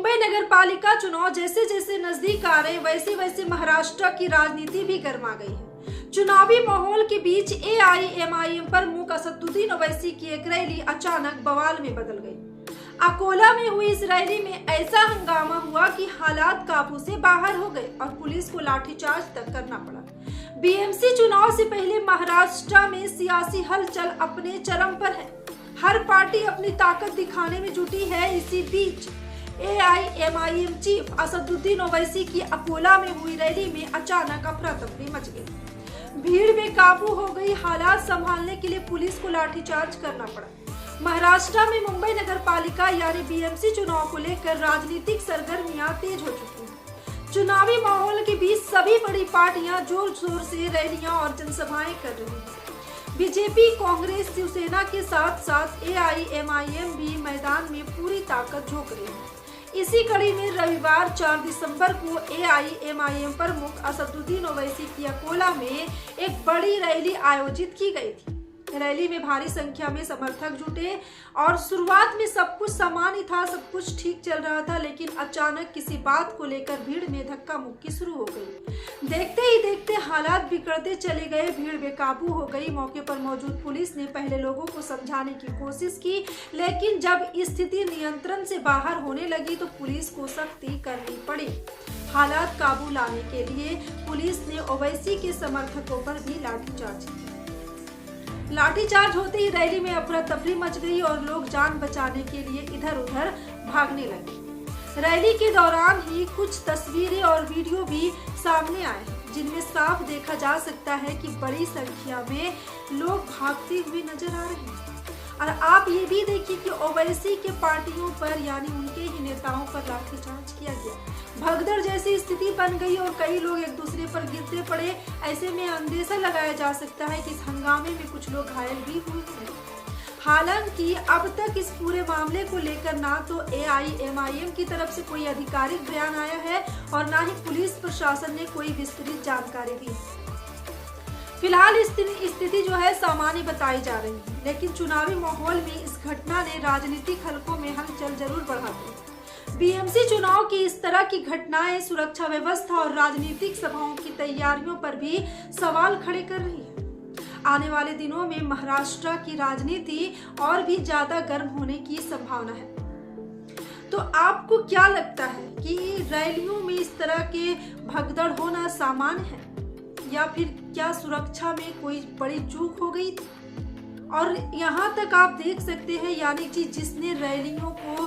मुंबई नगर पालिका चुनाव जैसे जैसे नजदीक आ रहे वैसे वैसे महाराष्ट्र की राजनीति भी गर्मा गई है। चुनावी माहौल के बीच एआईएमआईएम प्रमुख असदुद्दीन ओवैसी की एक रैली अचानक बवाल में बदल गई। अकोला में हुई इस रैली में ऐसा हंगामा हुआ कि हालात काबू से बाहर हो गए और पुलिस को लाठीचार्ज तक करना पड़ा। बीएमसी चुनाव से पहले महाराष्ट्र में सियासी हलचल अपने चरम पर है। हर पार्टी अपनी ताकत दिखाने में जुटी है। इसी बीच एआईएमआईएम चीफ असदुद्दीन ओवैसी की अकोला में हुई रैली में अचानक अफरा तफरी मच गई। भीड़ में काबू हो गई। हालात संभालने के लिए पुलिस को लाठीचार्ज करना पड़ा। महाराष्ट्र में मुंबई नगर पालिका यानी बीएमसी चुनाव को लेकर राजनीतिक सरगर्मियां तेज हो चुकी हैं। चुनावी माहौल के बीच सभी बड़ी पार्टियां जोर शोर से रैलियां और जनसभाएं कर रही हैं। बीजेपी, कांग्रेस, शिवसेना के साथ साथ एआईएमआईएम भी मैदान में पूरी ताकत झोंक रही है। इसी कड़ी में रविवार 4 दिसंबर को एआईएमआईएम प्रमुख असदुद्दीन ओवैसी की अकोला में एक बड़ी रैली आयोजित की गई थी। रैली में भारी संख्या में समर्थक जुटे और शुरुआत में सब कुछ सामान्य था, सब कुछ ठीक चल रहा था, लेकिन अचानक किसी बात को लेकर भीड़ में धक्का मुक्की शुरू हो गई। देखते ही देखते हालात बिगड़ते चले गए। भीड़ बेकाबू हो गई। मौके पर मौजूद पुलिस ने पहले लोगों को समझाने की कोशिश की, लेकिन जब स्थिति नियंत्रण से बाहर होने लगी तो पुलिस को सख्ती करनी पड़ी। हालात काबू लाने के लिए पुलिस ने ओवैसी के समर्थकों पर भी लाठीचार्ज किया। लाठीचार्ज होते ही रैली में अफरा तफरी मच गई और लोग जान बचाने के लिए इधर उधर भागने लगे। रैली के दौरान ही कुछ तस्वीरें और वीडियो भी सामने आए, जिनमें साफ देखा जा सकता है कि बड़ी संख्या में लोग भागते हुए नजर आ रहे हैं। और आप ये भी देखिए कि ओवैसी के पार्टियों पर यानी उनके ही नेताओं पर लाठीचार्ज किया गया। भगदड़ जैसी स्थिति बन गई और कई लोग एक दूसरे पर गिरते पड़े। ऐसे में अंदेशा लगाया जा सकता है कि इस हंगामे में कुछ लोग घायल भी हुए हैं। हालांकि अब तक इस पूरे मामले को लेकर ना तो एआईएमआईएम की तरफ से कोई आधिकारिक बयान आया है और ना ही पुलिस प्रशासन ने कोई विस्तृत जानकारी दी। फिलहाल स्थिति जो है सामान्य बताई जा रही है, लेकिन चुनावी माहौल में इस घटना ने राजनीतिक हलकों में हलचल जरूर बढ़ा दी। बीएमसी चुनाव की इस तरह की घटनाएं सुरक्षा व्यवस्था और राजनीतिक सभाओं की तैयारियों पर भी सवाल खड़े कर रही है। आने वाले दिनों में महाराष्ट्र की राजनीति और भी ज्यादा गर्म होने की संभावना है। तो आपको क्या लगता है कि रैलियों में इस तरह के भगदड़ होना सामान्य है या फिर क्या सुरक्षा में कोई बड़ी चूक हो गई थी? और यहाँ तक आप देख सकते हैं यानी कि जिसने रैलियों को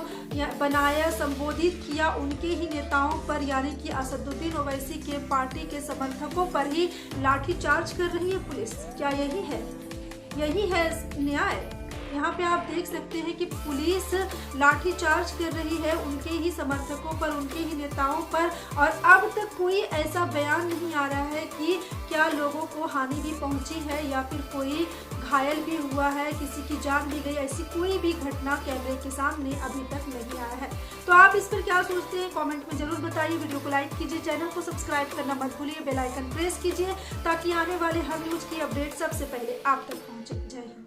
बनाया, संबोधित किया, उनके ही नेताओं पर यानी कि असदुद्दीन ओवैसी के पार्टी के समर्थकों पर ही लाठीचार्ज कर रही है पुलिस। क्या यही है न्याय? यहाँ पे आप देख सकते हैं कि पुलिस लाठीचार्ज कर रही है उनके ही समर्थकों पर, उनके ही नेताओं पर, और अब तक कोई ऐसा बयान नहीं आ रहा है कि क्या लोगों को हानि भी पहुंची है या फिर कोई घायल भी हुआ है, किसी की जान भी गई। ऐसी कोई भी घटना कैमरे के सामने अभी तक नहीं आया है। तो आप इस पर क्या सोचते हैं कमेंट में जरूर बताइए। वीडियो को लाइक कीजिए, चैनल को सब्सक्राइब करना मत भूलिए, बेल आइकन प्रेस कीजिए ताकि आने वाले हर न्यूज की अपडेट सबसे पहले आप तक पहुंचे। जय हिंद।